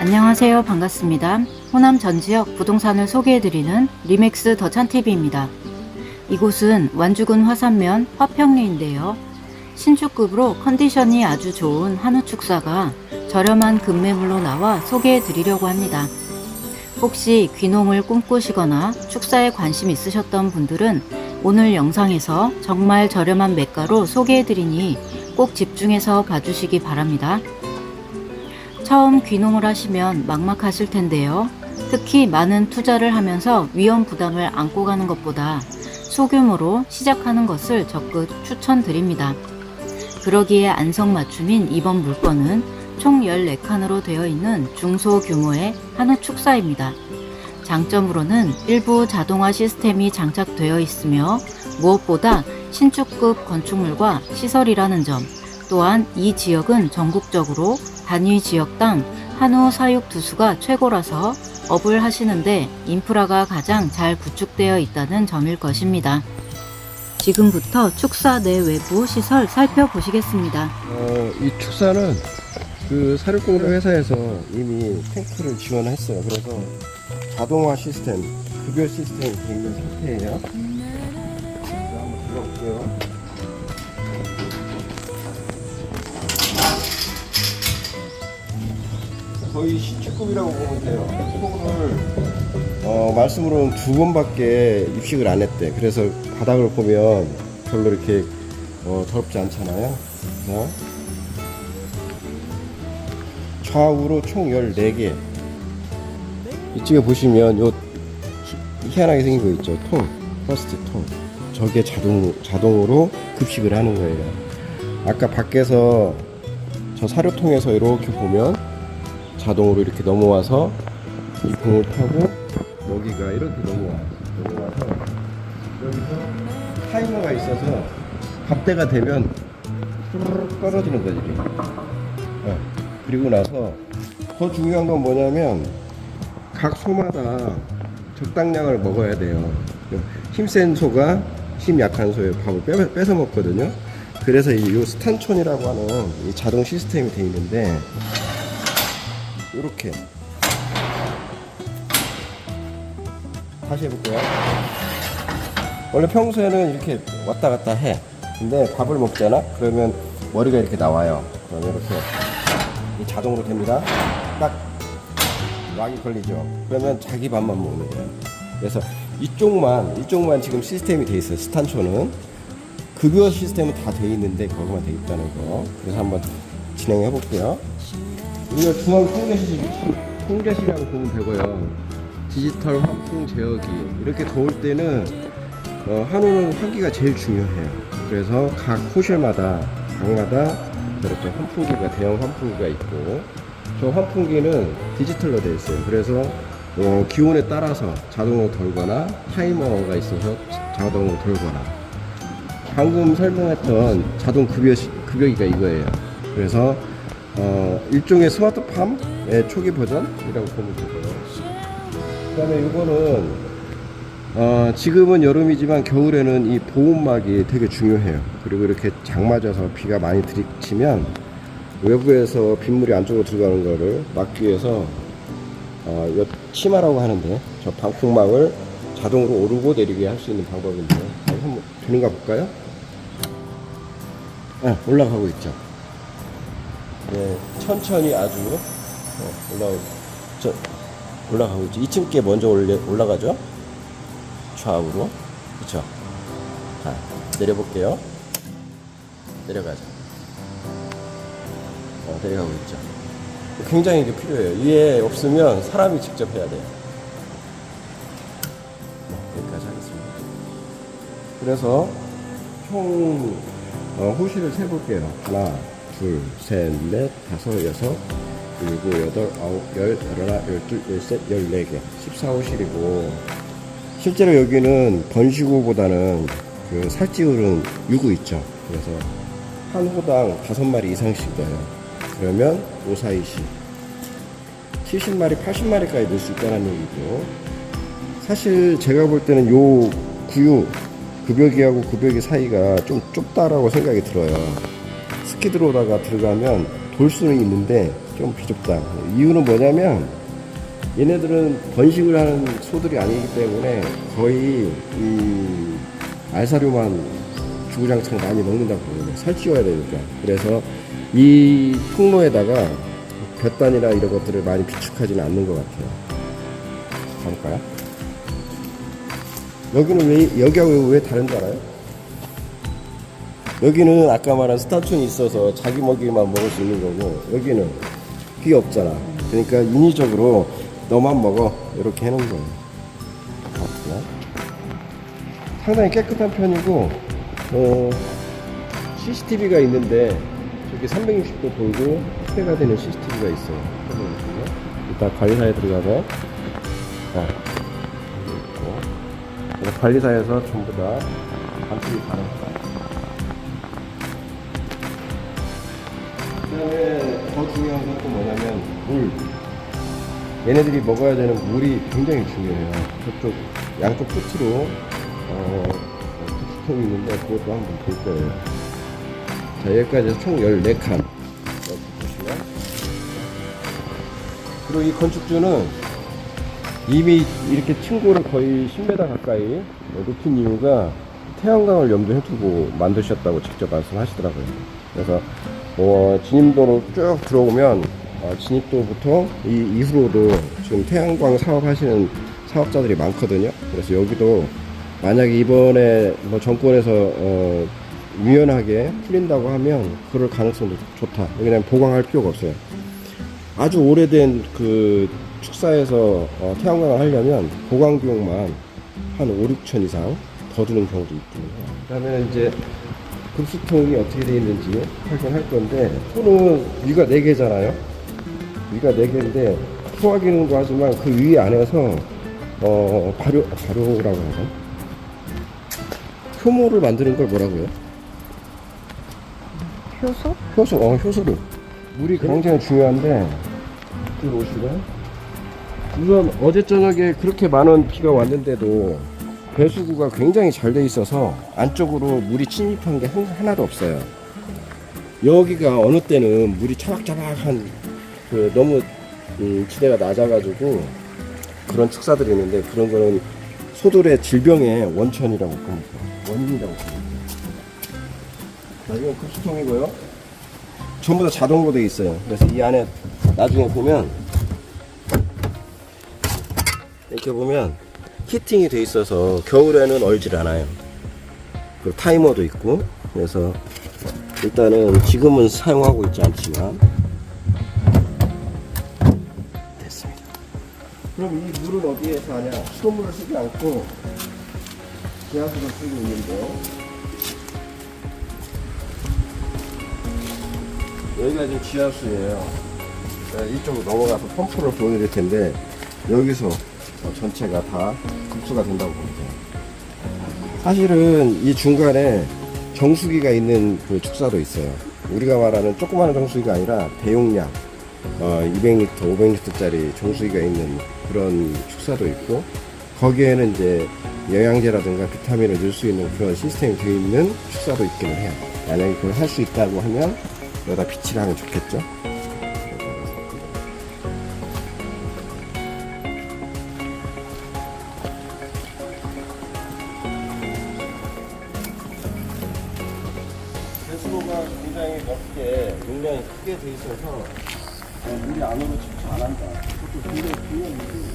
안녕하세요. 반갑습니다. 호남 전 지역 부동산을 소개해드리는 리맥스 더찬TV입니다. 이곳은 완주군 화산면 화평리인데요. 신축급으로 컨디션이 아주 좋은 한우 축사가 저렴한 급매물로 나와 소개해드리려고 합니다. 혹시 귀농을 꿈꾸시거나 축사에 관심 있으셨던 분들은 오늘 영상에서 정말 저렴한 매가로 소개해드리니 꼭 집중해서 봐주시기 바랍니다. 처음 귀농을 하시면 막막하실 텐데요. 특히 많은 투자를 하면서 위험 부담을 안고 가는 것보다 소규모로 시작하는 것을 적극 추천드립니다. 그러기에 안성맞춤인 이번 물건은 총 14칸으로 되어 있는 중소규모의 한우 축사입니다. 장점으로는 일부 자동화 시스템이 장착되어 있으며 무엇보다 신축급 건축물과 시설이라는 점, 또한 이 지역은 전국적으로 단위 지역당 한우 사육 두수가 최고라서 업을 하시는데 인프라가 가장 잘 구축되어 있다는 점일 것입니다. 지금부터 축사 내 외부 시설 살펴보시겠습니다. 이 축사는 그 사육공사 회사에서 이미 탱크를 지원했어요. 그래서 자동화 시스템, 급여 시스템이 되어 있는 상태예요. 한번 들어볼게요. 거의 신축급이라고 보면 돼요. 소를 말씀으로는 2번밖에 입식을 안 했대. 그래서 바닥을 보면 별로 이렇게 더럽지 않잖아요. 좌우로 총 14개. 이쪽에 보시면 요 희한하게 생긴 거 있죠. 통, 퍼스트 통. 저게 자동으로 급식을 하는 거예요. 아까 밖에서 저 사료통에서 이렇게 보면 자동으로 이렇게 넘어와서 이 공을 타고 여기가 이렇게 넘어와서 여기서 타이머가 있어서 밥대가 되면 후루룩 떨어지는 거지. 그리고 나서 더 중요한 건 뭐냐면 각 소마다 적당량을 먹어야 돼요. 힘센 소가 힘 약한 소의 밥을 뺏어 먹거든요. 그래서 이 스탄촌이라고 하는 이 자동 시스템이 되어 있는데 이렇게 다시 해볼게요. 원래 평소에는 이렇게 왔다 갔다 해. 근데 밥을 먹잖아? 그러면 머리가 이렇게 나와요. 그러면 이렇게 자동으로 됩니다. 딱 락이 걸리죠. 그러면 자기 밥만 먹는 거예요. 그래서 이쪽만 지금 시스템이 돼 있어요. 스탄초는 급여 시스템은 다 돼 있는데 거기만 돼 있다는 거. 그래서 한번 진행해 볼게요. 우리가 중앙 통제실이라고 보면 되고요. 디지털 환풍 제어기. 이렇게 더울 때는 한우는 환기가 제일 중요해요. 그래서 각 호실마다 방마다 이렇게 환풍기가 대형 환풍기가 있고, 저 환풍기는 디지털로 되어 있어요. 그래서 기온에 따라서 자동으로 돌거나 타이머가 있어서 자동으로 돌거나. 방금 설명했던 자동 급여기가 이거예요. 그래서 일종의 스마트팜의 초기 버전이라고 보면 되고요. 그 다음에 이거는 지금은 여름이지만 겨울에는 이 보온막이 되게 중요해요. 그리고 이렇게 장 맞아서 비가 많이 들이치면 외부에서 빗물이 안쪽으로 들어가는 거를 막기 위해서 치마라고 하는데 저 방풍막을 자동으로 오르고 내리게 할 수 있는 방법인데 한번 되는가 볼까요? 올라가고 있죠. 네, 천천히 아주 올라가고 있죠. 2층께 먼저 올라가죠. 좌우로. 그쵸. 자, 내려볼게요. 내려가죠. 내려가고 있죠. 굉장히 이게 필요해요. 위에 없으면 사람이 직접 해야 돼요. 여기까지 하겠습니다. 그래서 총 호실을 세볼게요. 하나, 둘, 셋, 넷, 다섯, 여섯, 일곱, 여덟, 아홉, 열, 열하나, 열둘, 열셋, 14개. 14호실이고, 실제로 여기는 번식호보다는 그 살찌우는 유구 있죠. 그래서 한 호당 5마리 이상씩 넣어요. 그러면 5, 4, 20. 70마리, 80마리까지 넣을 수 있다는 얘기고, 사실 제가 볼 때는 요 구유, 급여기하고 급여기 사이가 좀 좁다라고 생각이 들어요. 스키드로다가 들어가면 돌 수는 있는데 좀 비좁다. 이유는 뭐냐면 얘네들은 번식을 하는 소들이 아니기 때문에 거의 이 알사료만 주구장창 많이 먹는다고 보거든요. 살찌워야 되니까. 그래서 이 통로에다가 볕단이나 이런 것들을 많이 비축하지는 않는 것 같아요. 가볼까요? 여기는 왜, 여기하고 왜 다른 줄 알아요? 여기는 아까 말한 스타촌이 있어서 자기 먹이만 먹을 수 있는 거고, 여기는 그게 없잖아. 그러니까 인위적으로 너만 먹어 이렇게 해놓은 거예요. 상당히 깨끗한 편이고, CCTV가 있는데 저기 360도 돌고 스테가 되는 CCTV가 있어요. 이따 관리사에 들어가면 있고, 관리사에서 전부 다 관측이 가능합니다. 그 다음에 더 중요한 건 또 뭐냐면 물. 얘네들이 먹어야 되는 물이 굉장히 중요해요. 저쪽 양쪽 끝으로 부추통이 있는데 그것도 한번 볼 거예요. 자, 여기까지 해서 총 14칸. 여기 보시면. 그리고 이 건축주는 이미 이렇게 층고를 거의 10m 가까이 높인 이유가 태양광을 염두에 두고 만드셨다고 직접 말씀하시더라고요. 그래서 진입도로 쭉 들어오면 진입도부터 이 이후로도 지금 태양광 사업하시는 사업자들이 많거든요. 그래서 여기도 만약에 이번에 뭐 정권에서 유연하게 풀린다고 하면 그럴 가능성도 좋다. 왜냐면 보강할 필요가 없어요. 아주 오래된 그 축사에서 태양광을 하려면 보강 비용만 한 5, 6천 이상 더 드는 경우도 있거든요. 그 다음에 이제 급수통이 어떻게 되어 있는지 확인할 건데, 소는 위가 4개잖아요. 위가 4개인데 소화 기능도 하지만 그 위 안에서 발효라고 하죠. 효모를 만드는 걸 뭐라고요? 효소? 효소를. 물이 굉장히 중요한데, 이쪽으로 오시면 우선 어제 저녁에 그렇게 많은 비가 왔는데도 배수구가 굉장히 잘 돼 있어서 안쪽으로 물이 침입한 게 하나도 없어요. 여기가 어느 때는 물이 차박차박한 그 너무 지대가 낮아가지고 그런 축사들이 있는데, 그런 거는 소들의 질병의 원천이라고 봅니다. 원인이라고 봅니다. 자, 이건 급수통이고요. 전부 다 자동으로 되어 있어요. 그래서 이 안에 나중에 보면 이렇게 보면 히팅이 돼 있어서 겨울에는 얼질 않아요. 그리고 타이머도 있고, 그래서 일단은 지금은 사용하고 있지 않지만 됐습니다. 그럼 이 물은 어디에서 하냐? 수돗물을 쓰지 않고 지하수를 쓰고 있는데, 여기가 지금 지하수예요. 이쪽으로 넘어가서 펌프를 보내드릴 텐데, 여기서 전체가 다 급수가 된다고 봅니다. 사실은 이 중간에 정수기가 있는 그 축사도 있어요. 우리가 말하는 조그마한 정수기가 아니라 대용량 200리터, 500리터짜리 정수기가 있는 그런 축사도 있고, 거기에는 이제 영양제라든가 비타민을 넣을 수 있는 그런 시스템이 되어 있는 축사도 있기는 해요. 만약에 그걸 할 수 있다고 하면 여기다 비치를 하면 좋겠죠. 배수로가 굉장히 넓게 용량이 크게 돼 있어서 물이 안으로 집중 안 한다. 그것도 굉장히 중요한 일이에요.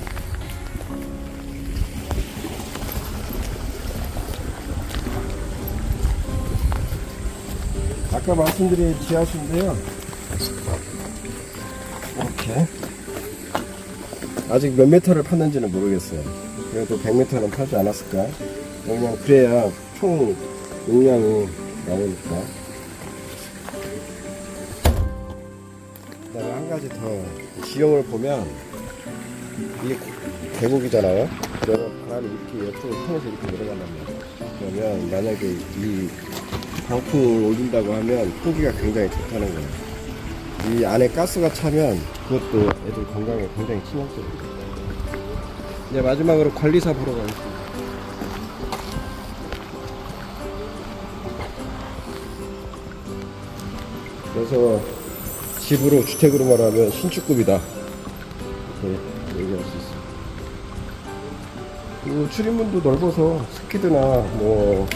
아까 말씀드린 지하수인데요. 이렇게 아직 몇 메타를 팠는지는 모르겠어요. 그래도 100m는 파지 않았을까? 그냥 그래야 총 용량이 나오니까. 그다음에 한 가지 더, 지형을 보면 이게 계곡이잖아요. 그래서 바람이 이렇게 옆으로 통해서 이렇게 내려간단 말이에요. 그러면 만약에 이 방풍을 올린다고 하면 풍기가 굉장히 좋다는 거예요. 이 안에 가스가 차면 그것도 애들 건강에 굉장히 신경쓰입니다. 이제 마지막으로 관리사 보러 가겠습니다. 그래서 집으로 주택으로 말하면 신축급이다 이렇게 얘기할 수 있어요. 그리고 출입문도 넓어서 스키드나 뭐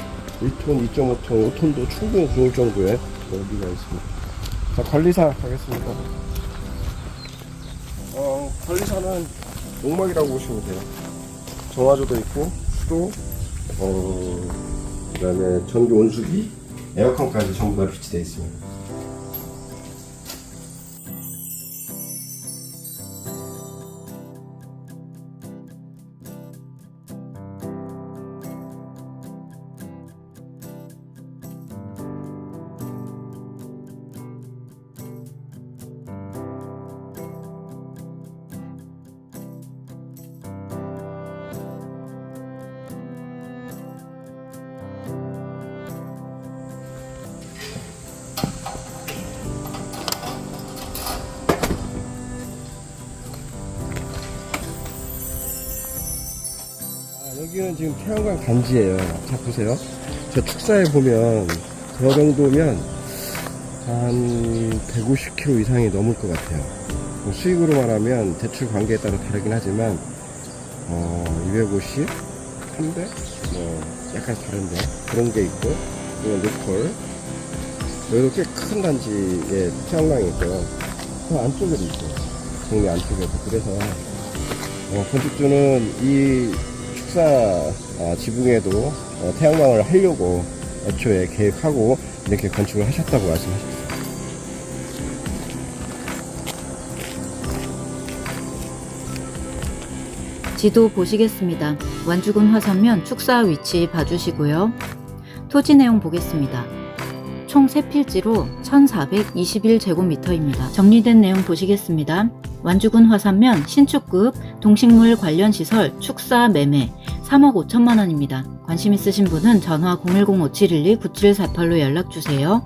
1톤, 2.5톤, 5톤도 충분히 좋을 정도의 넓이가 있습니다. 자, 관리사 가겠습니다. 관리사는 농막이라고 보시면 돼요. 정화조도 있고 수도, 그 다음에 전기 온수기, 에어컨까지 전부 다 비치되어 있습니다. 여기는 지금 태양광 단지예요. 자, 보세요. 저 축사에 보면 저 정도면 한 150kg 이상이 넘을 것 같아요. 수익으로 말하면 대출 관계에 따라 다르긴 하지만 250, 300, 뭐 약간 다른데 그런 게 있고, 이건 로컬. 여기도 꽤 큰 단지에 태양광이 있고요. 그 안쪽에도 있어요. 동네 안쪽에도. 그래서 건축주는 이 축사 지붕에도 태양광을 하려고 애초에 계획하고 이렇게 건축을 하셨다고 말씀하셨어요. 지도 보시겠습니다. 완주군 화산면 축사 위치 봐주시고요. 토지 내용 보겠습니다. 총 3필지로 1421제곱미터입니다. 정리된 내용 보시겠습니다. 완주군 화산면 신축급 동식물 관련 시설 축사 매매 3억 5천만 원입니다. 관심 있으신 분은 전화 010-5712-9748로 연락주세요.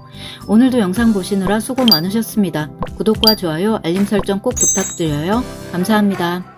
오늘도 영상 보시느라 수고 많으셨습니다. 구독과 좋아요, 알림 설정 꼭 부탁드려요. 감사합니다.